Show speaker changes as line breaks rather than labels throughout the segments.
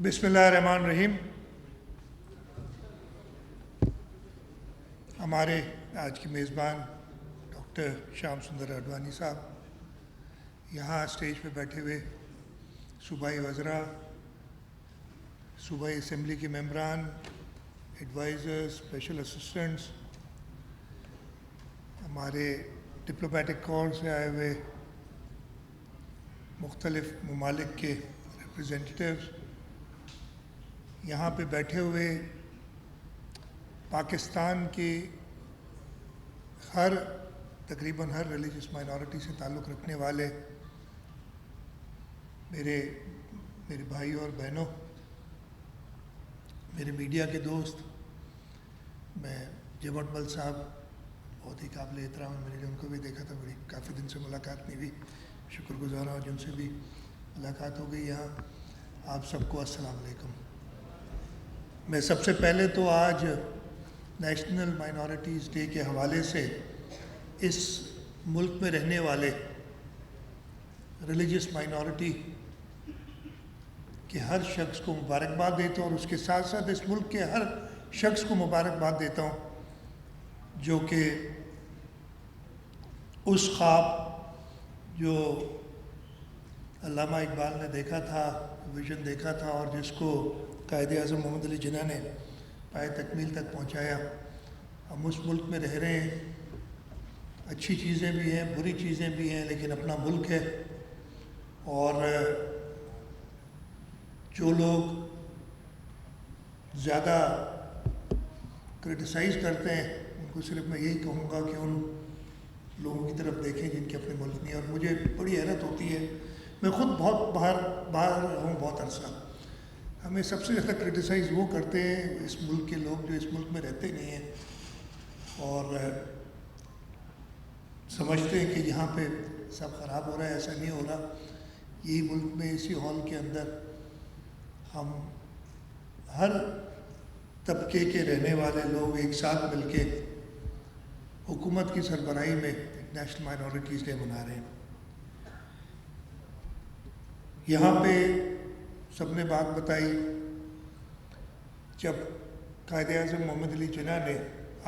بسم اللہ الرحمن الرحیم۔ ہمارے آج کے میزبان ڈاکٹر شیام سندر اڈوانی صاحب یہاں اسٹیج پہ بیٹھے ہوئے صوبائی وزراء، صوبائی اسمبلی کے ممبران، ایڈوائزر، اسپیشل اسسٹنٹس، ہمارے ڈپلومیٹک کورps سے آئے ہوئے مختلف ممالک کے ریپریزنٹیٹیوز، یہاں پہ بیٹھے ہوئے پاکستان کے تقریباً ہر ریلیجس مائنورٹی سے تعلق رکھنے والے میرے بھائی اور بہنوں، میرے میڈیا کے دوست، میں جم اٹمل صاحب بہت ہی قابل احترام ہے، میں نے ان کو بھی دیکھا تھا، بڑی کافی دن سے ملاقات نہیں ہوئی، شکر گزار ہوں جن سے بھی ملاقات ہو گئی یہاں۔ آپ سب کو السلام علیکم۔ میں سب سے پہلے تو آج نیشنل مائنورٹیز ڈے کے حوالے سے اس ملک میں رہنے والے ریلیجس مائنورٹی کے ہر شخص کو مبارکباد دیتا ہوں، اور اس کے ساتھ ساتھ اس ملک کے ہر شخص کو مبارکباد دیتا ہوں جو کہ اس خواب جو علامہ اقبال نے دیکھا تھا، ویژن دیکھا تھا، اور جس کو قائد اعظم محمد علی جناح نے پائے تکمیل تک پہنچایا۔ ہم اس ملک میں رہ رہے ہیں، اچھی چیزیں بھی ہیں، بری چیزیں بھی ہیں، لیکن اپنا ملک ہے، اور جو لوگ زیادہ کرٹیسائز کرتے ہیں ان کو صرف میں یہی کہوں گا کہ ان لوگوں کی طرف دیکھیں جن کے اپنے ملک نہیں، اور مجھے بڑی حیرت ہوتی ہے، میں خود بہت باہر ہوں بہت عرصہ، ہمیں سب سے زیادہ کرٹیسائز وہ کرتے ہیں اس ملک کے لوگ جو اس ملک میں رہتے نہیں ہیں اور سمجھتے ہیں کہ یہاں پہ سب خراب ہو رہا ہے۔ ایسا نہیں ہو رہا، یہی ملک میں اسی ہال کے اندر ہم ہر طبقے کے رہنے والے لوگ ایک ساتھ مل کے حکومت کی سربراہی میں نیشنل مائنورٹیز ڈے منا رہے ہیں۔ یہاں پہ سب نے بات بتائی، جب قائد اعظم محمد علی جناح نے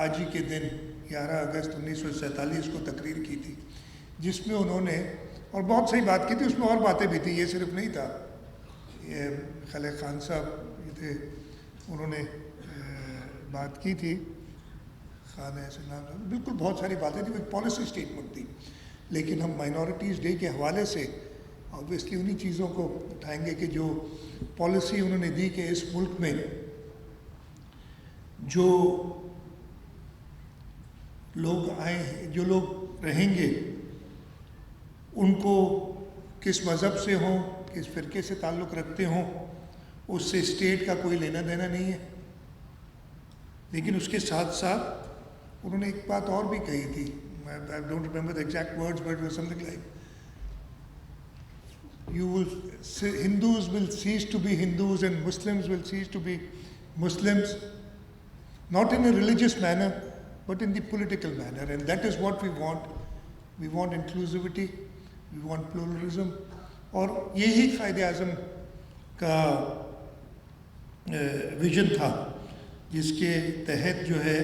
آج ہی کے دن 11 اگست 1947 کو تقریر کی تھی، جس میں انہوں نے اور بہت صحیح بات کی تھی، اس میں اور باتیں بھی تھیں، یہ صرف نہیں تھا۔ یہ خالق خان صاحب یہ تھے، انہوں نے بات کی تھی، خان ایسے نام، بالکل بہت ساری باتیں تھیں، ایک پالیسی اسٹیٹمنٹ تھی، لیکن ہم مائنورٹیز ڈے کے حوالے سے اوبویسلی انہی چیزوں کو اٹھائیں گے کہ جو پالیسی انہوں نے دی کہ اس ملک میں جو لوگ آئے ہیں، جو لوگ رہیں گے، ان کو کس مذہب سے ہوں، کس فرقے سے تعلق رکھتے ہوں، اس سے اسٹیٹ کا کوئی لینا دینا نہیں ہے۔ لیکن اس کے ساتھ ساتھ انہوں نے ایک بات اور بھی کہی تھی، I don't remember the exact words, but it was something like, Hindus will cease to be Hindus and Muslims will cease to be Muslims, not in a religious manner, but in the political manner. And that is what we want. We want inclusivity, we want pluralism. اور یہی قائد اعظم کا vision تھا جس کے تحت جو ہے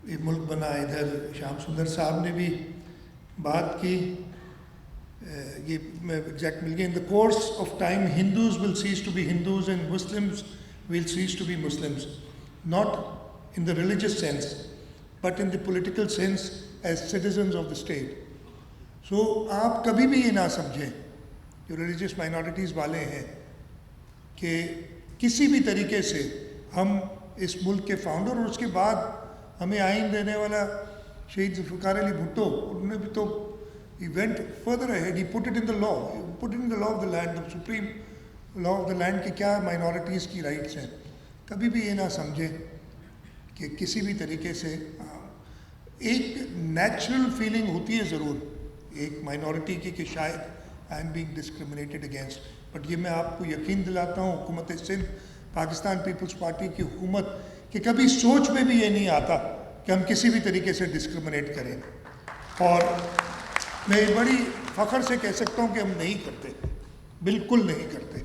یہ ملک بنا۔ ادھر شیام سندر صاحب نے بھی بات کی، یہ میں ایگزیکٹ مل گیا، in the course of time Hindus will cease to be Hindus and Muslims will cease to be Muslims, not in the religious sense but in the political sense as citizens of the state. So آپ کبھی بھی یہ نہ سمجھیں جو religious minorities والے ہیں کہ کسی بھی طریقے سے ہم اس ملک کے فاؤنڈر، اور اس کے بعد ہمیں آئین دینے والا شہید ذوالفقار علی بھٹو، انہوں نے بھی تو he went further ahead, he put it in the law, he put it in the law of the land, the supreme law of the land کہ کیا مائنورٹیز کی رائٹس ہیں۔ کبھی بھی یہ نہ سمجھیں کہ کسی بھی طریقے سے ایک نیچرل فیلنگ ہوتی ہے ضرور ایک مائنورٹی کی کہ شاید I am being discriminated against, but یہ میں آپ کو یقین دلاتا ہوں حکومت سندھ، پاکستان پیپلز پارٹی کی حکومت، کہ کبھی سوچ میں بھی یہ نہیں آتا کہ ہم کسی بھی طریقے سے ڈسکریمنیٹ کریں، اور میں بڑی فخر سے کہہ سکتا ہوں کہ ہم نہیں کرتے، بالکل نہیں کرتے۔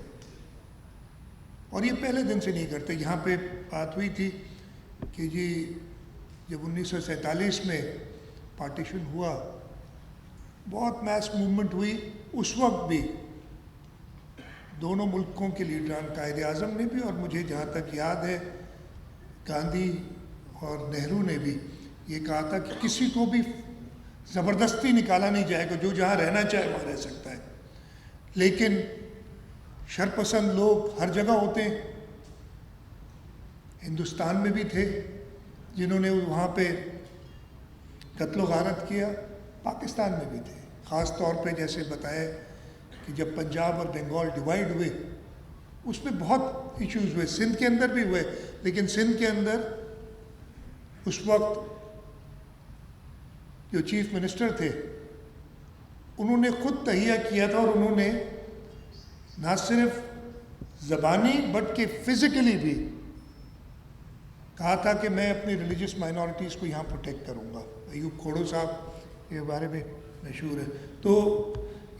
اور یہ پہلے دن سے نہیں کرتے. یہاں پہ بات ہوئی تھی کہ جی جب 1947 میں پارٹیشن ہوا بہت میس موومنٹ ہوئی, اس وقت بھی دونوں ملکوں کے لیڈران, قائد اعظم نے بھی اور مجھے جہاں تک یاد ہے گاندھی اور نہرو نے بھی یہ کہا تھا کہ کسی کو بھی زبردستی نکالا نہیں جائے گا, جو جہاں رہنا چاہے وہاں رہ سکتا ہے. لیکن شرپسند لوگ ہر جگہ ہوتے ہیں, ہندوستان میں بھی تھے جنہوں نے وہاں پہ قتل و غارت کیا, پاکستان میں بھی تھے. خاص طور پہ جیسے بتایا کہ جب پنجاب اور بنگال ڈیوائیڈ ہوئے اس میں بہت ایشوز ہوئے, سندھ کے اندر بھی ہوئے, لیکن سندھ کے اندر اس وقت جو چیف منسٹر تھے انہوں نے خود تہیہ کیا تھا, اور انہوں نے نہ صرف زبانی بٹ کہ فزیکلی بھی کہا تھا کہ میں اپنی ریلیجس مائنورٹیز کو یہاں پروٹیکٹ کروں گا. ایوب کھوڑو صاحب کے بارے میں مشہور ہے. تو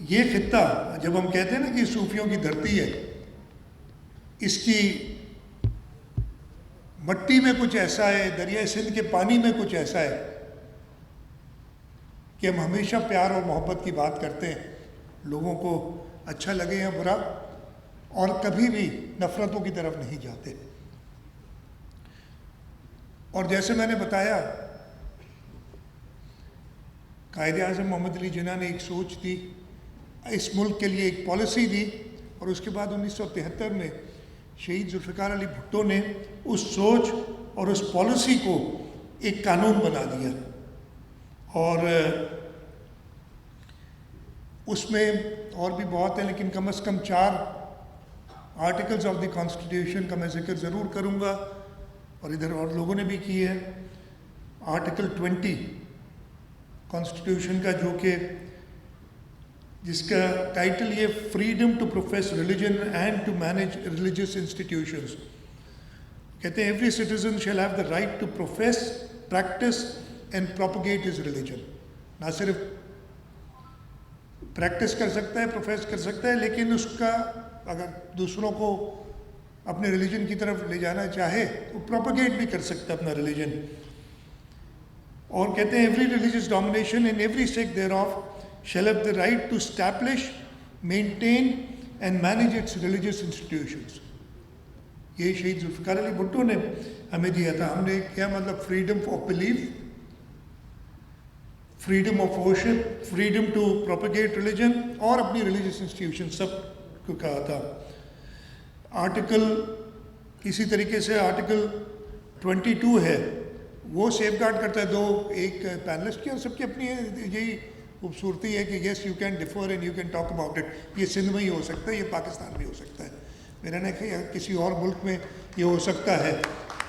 یہ خطہ جب ہم کہتے ہیں نا کہ صوفیوں کی دھرتی ہے, اس کی مٹی میں کچھ ایسا ہے, دریائے سندھ کے پانی میں کچھ ایسا ہے کہ ہم ہمیشہ پیار اور محبت کی بات کرتے ہیں, لوگوں کو اچھا لگے یا برا, اور کبھی بھی نفرتوں کی طرف نہیں جاتے. اور جیسے میں نے بتایا قائد اعظم محمد علی جناح نے ایک سوچ دی, اس ملک کے لیے ایک پالیسی دی, اور اس کے بعد 1973 میں شہید ذوالفقار علی بھٹو نے اس سوچ اور اس پالیسی کو ایک قانون بنا دیا. اور اس میں اور بھی بہت ہیں, لیکن کم از کم 4 آرٹیکلز آف دی کانسٹیٹیوشن کا میں ذکر ضرور کروں گا, اور ادھر اور لوگوں نے بھی کی ہے. آرٹیکل 20 کانسٹیٹیوشن کا, جو کہ جس کا ٹائٹل یہ freedom to profess religion and to manage religious institutions. کہتے ہیں every citizen shall have the right to profess, practise and propagate his religion. نہ صرف پریکٹس کر سکتا ہے, پروفیس کر سکتا ہے, لیکن اس کا اگر دوسروں کو اپنے ریلیجن کی طرف لے جانا چاہے تو پروپیگیٹ بھی کر سکتا ہے اپنا ریلیجن. اور کہتے ہیں every religious denomination in every sect thereof shall have the right to establish, maintain and manage its religious institutions. یہ شہید ذوالفقار علی بھٹو نے ہمیں دیا تھا. ہم نے کیا مطلب freedom of belief, freedom of worship, freedom to propagate religion, اور اپنی ریلیجیس انسٹیٹیوشن سب کو کہا تھا. آرٹیکل اسی طریقے سے آرٹیکل 22 ہے, وہ سیف گارڈ کرتا ہے ایک پینلسٹ کی, اور سب کی اپنی یہی خوبصورتی ہے کہ yes you can differ and you can talk about it. یہ سندھ میں ہی ہو سکتا ہے, یہ پاکستان میں ہو سکتا ہے, میرا نے کہا کسی اور ملک میں یہ ہو سکتا ہے.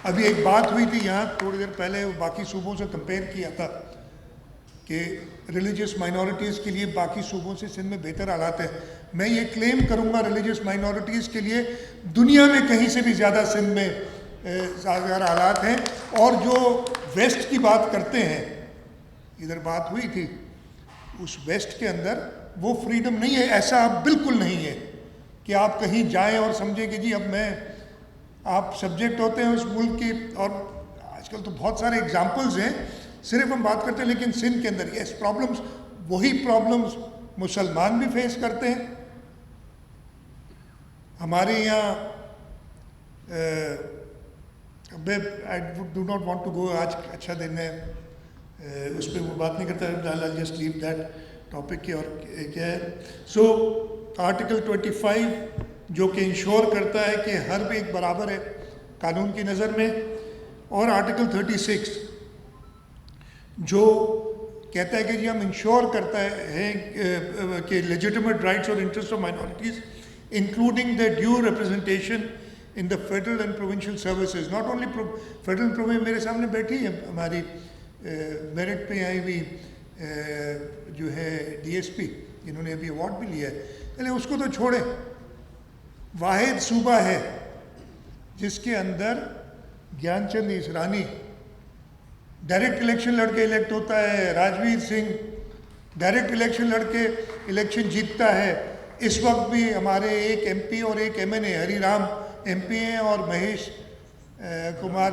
ابھی ایک بات ہوئی تھی یہاں تھوڑی دیر پہلے, باقی صوبوں سے کمپیئر کیا تھا کہ ریلیجیس مائنورٹیز کے لیے باقی صوبوں سے سندھ میں بہتر حالات ہیں. میں یہ کلیم کروں گا ریلیجیس مائنورٹیز کے لیے دنیا میں کہیں سے بھی زیادہ سندھ میں سازگار حالات ہیں. اور جو ویسٹ کی بات کرتے ہیں, ادھر بات ہوئی تھی, اس ویسٹ کے اندر وہ فریڈم نہیں ہے, ایسا بالکل نہیں ہے کہ آپ کہیں جائیں اور سمجھیں کہ جی اب میں, آپ سبجیکٹ ہوتے ہیں اس ملک کی. اور آج کل تو بہت سارے اگزامپلز ہیں, صرف ہم بات کرتے ہیں, لیکن سندھ کے اندر یس پرابلمس, وہی پرابلمس مسلمان بھی فیس کرتے ہیں. ہمارے یہاں I do not want to go, آج اچھا دن ہے, اس پہ وہ بات نہیں کرتا, I'll just leave that topic کی. اور کیا ہے سو آرٹیکل 25 جو کہ انشور کرتا ہے کہ ہر بھی ایک برابر ہے قانون کی نظر میں, اور آرٹیکل 36 جو کہتا ہے کہ جی ہم انشور کرتا ہے کہ لیجیٹیمیٹ رائٹس اور interest of minorities including the due representation in the federal and provincial services. Not only federal, میرے سامنے بیٹھی ہے ہماری میرٹ پہ آئی ہوئی جو ہے ڈی ایس پی, جنہوں نے ابھی ایوارڈ بھی لیا ہے. چلے اس کو تو چھوڑے, واحد صوبہ ہے جس کے اندر گیان چند اسرانی ڈائریکٹ الیکشن لڑ کے الیکٹ ہوتا ہے, راجویر سنگھ ڈائریکٹ الیکشن لڑ کے الیکشن جیتتا ہے. اس وقت بھی ہمارے ایک ایم پی اور ایک ایم این اے ہری رام MP ہیں اور مہیش کمار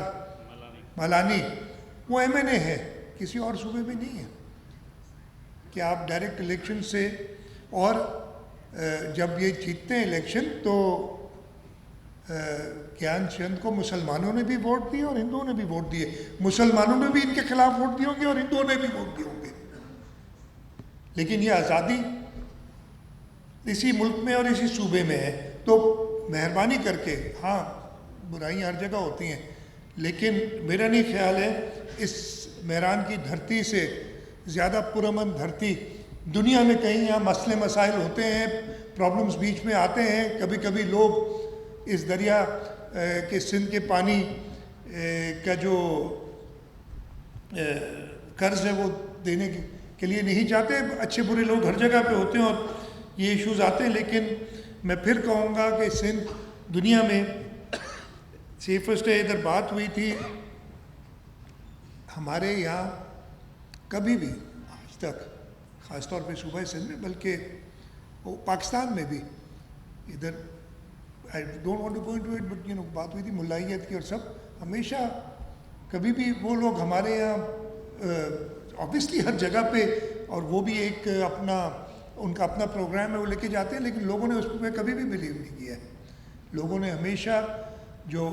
ملانی وہ MNA ہے، کسی اور صوبے میں نہیں ہے کہ آپ ڈائریکٹ الیکشن سے. اور جب یہ جیتتے ہیں الیکشن تو گیان چند کو مسلمانوں نے بھی ووٹ دیے اور ہندوؤں نے بھی ووٹ دیے. مسلمانوں نے بھی ان کے خلاف ووٹ دیے ہوں گے اور ہندوؤں نے بھی ووٹ دیے ہوں گے. لیکن یہ آزادی اسی ملک میں اور اسی صوبے میں ہے. تو مہربانی کر کے، ہاں برائیاں ہر جگہ ہوتی ہیں، لیکن میرا نہیں خیال ہے اس میران کی دھرتی سے زیادہ پرامن دھرتی دنیا میں کہیں. یہاں مسئلے مسائل ہوتے ہیں، پرابلمز بیچ میں آتے ہیں. کبھی کبھی لوگ اس دریا کے سندھ کے پانی کا جو قرض ہے وہ دینے کے لیے نہیں چاہتے. اچھے برے لوگ ہر جگہ پہ ہوتے ہیں اور یہ ایشوز آتے ہیں. لیکن میں پھر کہوں گا کہ سندھ دنیا میں سیفسٹ ہے. ادھر بات ہوئی تھی ہمارے یہاں کبھی بھی آج تک، خاص طور پہ صوبہ سندھ میں، بلکہ وہ پاکستان میں بھی، ادھر I don't want to go into it but بات ہوئی تھی ملائیت کی اور سب. ہمیشہ کبھی بھی وہ لوگ ہمارے یہاں آبویسلی ہر جگہ پہ، اور وہ بھی ایک اپنا ان کا اپنا پروگرام ہے وہ لے کے جاتے ہیں، لیکن لوگوں نے اس پہ کبھی بھی بلیو نہیں کیا ہے. لوگوں نے ہمیشہ جو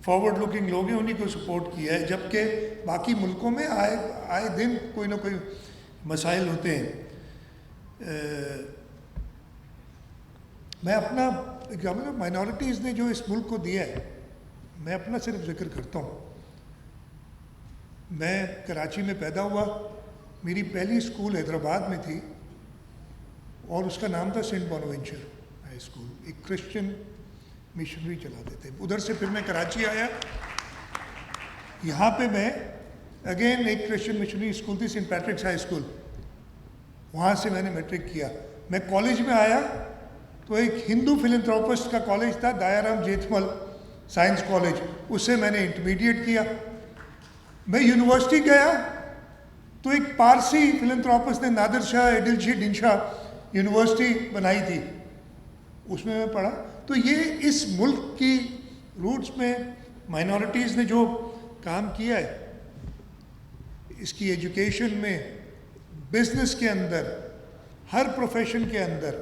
فارورڈ لوکنگ لوگ ہیں انہیں کو سپورٹ کیا ہے، جبکہ باقی ملکوں میں آئے دن کوئی نہ کوئی مسائل ہوتے ہیں. میں اپنا ایگزامپل مائنورٹیز نے جو اس ملک کو دیا ہے، میں اپنا صرف ذکر کرتا ہوں. میں کراچی میں پیدا ہوا. میری پہلی اسکول حیدرآباد میں تھی اور اس کا نام تھا سینٹ بونوینچر ہائی اسکول. ایک کرسچن مشنری چلاتے تھے. ادھر سے پھر میں کراچی آیا. یہاں پہ میں اگین ایک کرسچن مشنری اسکول تھی سینٹ پیٹرکس ہائی اسکول، وہاں سے میں نے میٹرک کیا. میں کالج میں آیا تو ایک ہندو فلنتھروپسٹ کا کالج تھا، دایارام جیتمل سائنس کالج، اس سے میں نے انٹرمیڈیٹ کیا. میں یونیورسٹی گیا تو ایک پارسی فلنتھروپسٹ نے نادر شاہ ایڈل دین شاہ یونیورسٹی بنائی تھی، اس میں پڑھا. تو یہ اس ملک کی روٹس میں مائنورٹیز نے جو کام کیا ہے، اس کی ایجوکیشن میں، بزنس کے اندر، ہر پروفیشن کے اندر،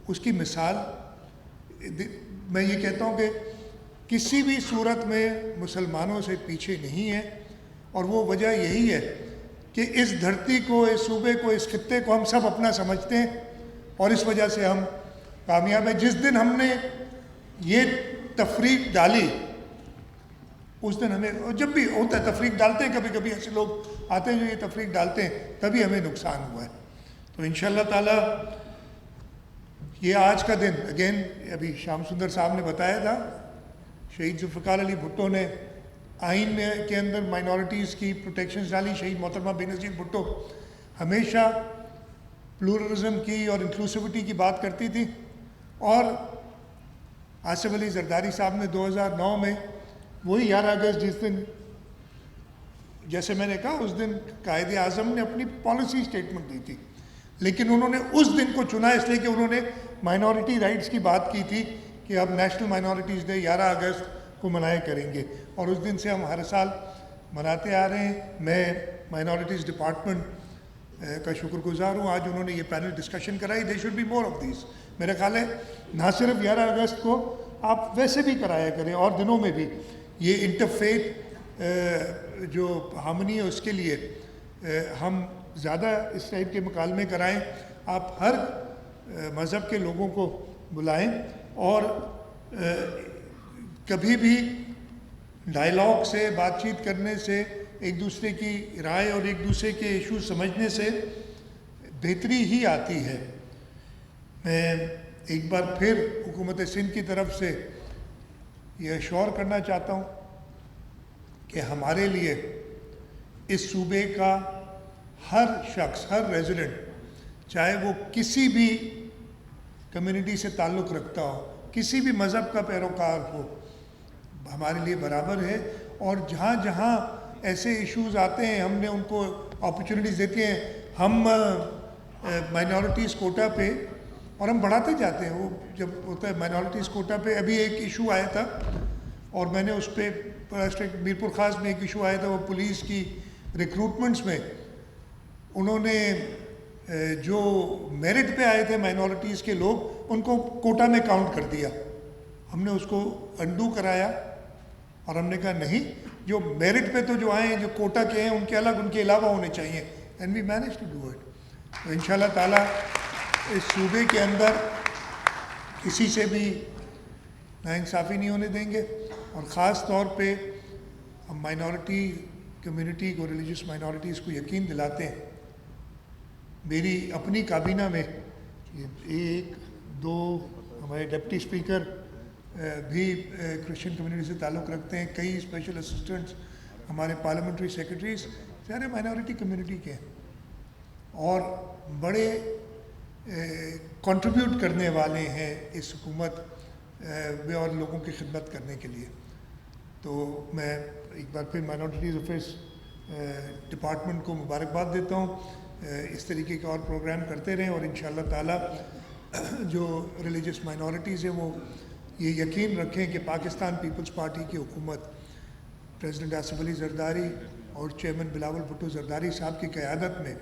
اس کی مثال میں یہ کہتا ہوں کہ کسی بھی صورت میں مسلمانوں سے پیچھے نہیں ہے. اور وہ وجہ یہی ہے کہ اس دھرتی کو، اس صوبے کو، اس خطے کو ہم سب اپنا سمجھتے ہیں اور اس وجہ سے ہم کامیاب ہیں. جس دن ہم نے یہ تفریق ڈالی اس دن ہمیں، اور جب بھی ہوتا ہے تفریق ڈالتے ہیں، کبھی کبھی ایسے لوگ آتے ہیں جو یہ تفریق ڈالتے ہیں، تبھی ہمیں نقصان ہوا ہے. تو انشاءاللہ تعالی یہ آج کا دن، اگین ابھی شیام سندر صاحب نے بتایا تھا، شہید ذوالفقار علی بھٹو نے آئین میں کے اندر مائنورٹیز کی پروٹیکشنز ڈالی. شہید محترمہ بے نظیر بھٹو ہمیشہ پلورلزم کی اور انکلوسیوٹی کی بات کرتی تھی. اور آصف علی زرداری صاحب نے 2009 میں وہی 11 اگست جس دن، جیسے میں نے کہا، اس دن قائد اعظم نے اپنی پالیسی اسٹیٹمنٹ دی تھی، لیکن انہوں نے اس دن کو چنا اس لیے کہ انہوں نے مائنورٹی رائٹس کی بات کی تھی کہ اب نیشنل مائنورٹیز ڈے 11 اگست کو منائے کریں گے. اور اس دن سے ہم ہر سال مناتے آ رہے ہیں. میں مائنورٹیز ڈپارٹمنٹ کا شکر گزار ہوں. آج انہوں نے یہ پینل ڈسکشن کرائی. They should be more of these. میرا خیال ہے نہ صرف 11 اگست کو، آپ ویسے بھی کرایا کریں اور دنوں میں بھی. یہ انٹرفیتھ جو ہارمنی ہے اس کے لیے ہم زیادہ اس ٹائپ کے مکالمے کرائیں. آپ ہر مذہب کے لوگوں کو بلائیں اور کبھی بھی ڈائلاگ سے، بات چیت کرنے سے، ایک دوسرے کی رائے اور ایک دوسرے کے ایشو سمجھنے سے بہتری ہی آتی ہے. میں ایک بار پھر حکومت سندھ کی طرف سے یہ اشور کرنا چاہتا ہوں کہ ہمارے لیے اس صوبے کا ہر شخص، ہر ریزیڈنٹ، چاہے وہ کسی بھی کمیونٹی سے تعلق رکھتا ہو، کسی بھی مذہب کا پیروکار ہو، ہمارے لیے برابر ہے. اور جہاں جہاں ایسے ایشوز آتے ہیں ہم نے ان کو اپرچونیٹیز دیتی ہیں. ہم مائنورٹیز کوٹا پہ اور ہم بڑھاتے جاتے ہیں. وہ جب ہوتا ہے مائنورٹیز کوٹا پہ ابھی ایک ایشو آیا تھا اور میں نے اس پہ میرپور خاص میں ایک ایشو آیا تھا, وہ پولیس کی ریکروٹمنٹس میں انہوں نے جو میرٹ پہ آئے تھے مائنورٹیز کے لوگ ان کو کوٹا میں کاؤنٹ کر دیا. ہم نے اس کو انڈو کرایا اور ہم نے کہا نہیں, جو میرٹ پہ تو جو آئے ہیں جو کوٹا کے ہیں ان کے الگ ان کے علاوہ ہونے چاہیے, and we manage to do it. تو ان شاء اللہ تعالیٰ اس صوبے کے اندر کسی سے بھی ناانصافی نہیں ہونے دیں گے, اور خاص طور پہ ہم مائنورٹی کمیونٹی کو, ریلیجس مائنورٹیز کو یقین دلاتے ہیں. میری اپنی کابینہ میں ایک دو ہمارے ڈپٹی اسپیکر بھی کرسچن کمیونٹی سے تعلق رکھتے ہیں, کئی اسپیشل اسسٹنٹس ہمارے پارلیمنٹری سیکرٹریز سارے مائنورٹی کمیونٹی کے ہیں اور بڑے کنٹریبیوٹ کرنے والے ہیں اس حکومت میں اور لوگوں کی خدمت کرنے کے لیے. تو میں ایک بار پھر مائنورٹیز افیئرس ڈپارٹمنٹ کو مبارکباد دیتا ہوں. اس طریقے کے اور پروگرام کرتے رہیں اور انشاءاللہ تعالیٰ جو ریلیجس مائنورٹیز ہیں وہ یہ یقین رکھیں کہ پاکستان پیپلز پارٹی کی حکومت پریزیڈنٹ آصف علی زرداری اور چیئرمین بلاول بھٹو زرداری صاحب کی قیادت میں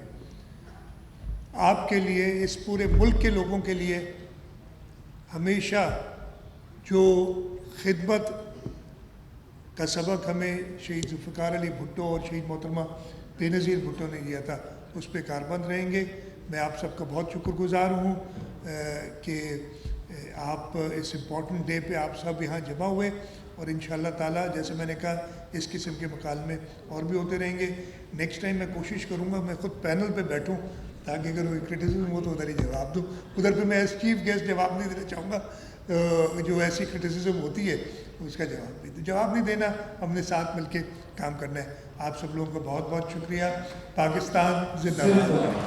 آپ کے لیے, اس پورے ملک کے لوگوں کے لیے ہمیشہ جو خدمت کا سبق ہمیں شہید ذوالفقار علی بھٹو اور شہید محترمہ بے نظیر بھٹو نے دیا تھا اس پہ کاربند رہیں گے. میں آپ سب کا بہت شکر گزار ہوں کہ آپ اس امپورٹنٹ ڈے پہ آپ سب یہاں جمع ہوئے, اور انشاءاللہ تعالیٰ جیسے میں نے کہا اس قسم کے مکالمے اور بھی ہوتے رہیں گے. نیکسٹ ٹائم میں کوشش کروں گا میں خود پینل پہ بیٹھوں تاکہ اگر کوئی کرٹیسزم ہو تو ادھر ہی جواب دوں. ادھر پہ میں ایز چیف گیسٹ جواب نہیں دینا چاہوں گا, جو ایسی کرٹیسزم ہوتی ہے اس کا جواب نہیں دینا, ہم نے ساتھ مل کے کام کرنا ہے. آپ سب لوگوں کا بہت بہت شکریہ. پاکستان زندہ باد.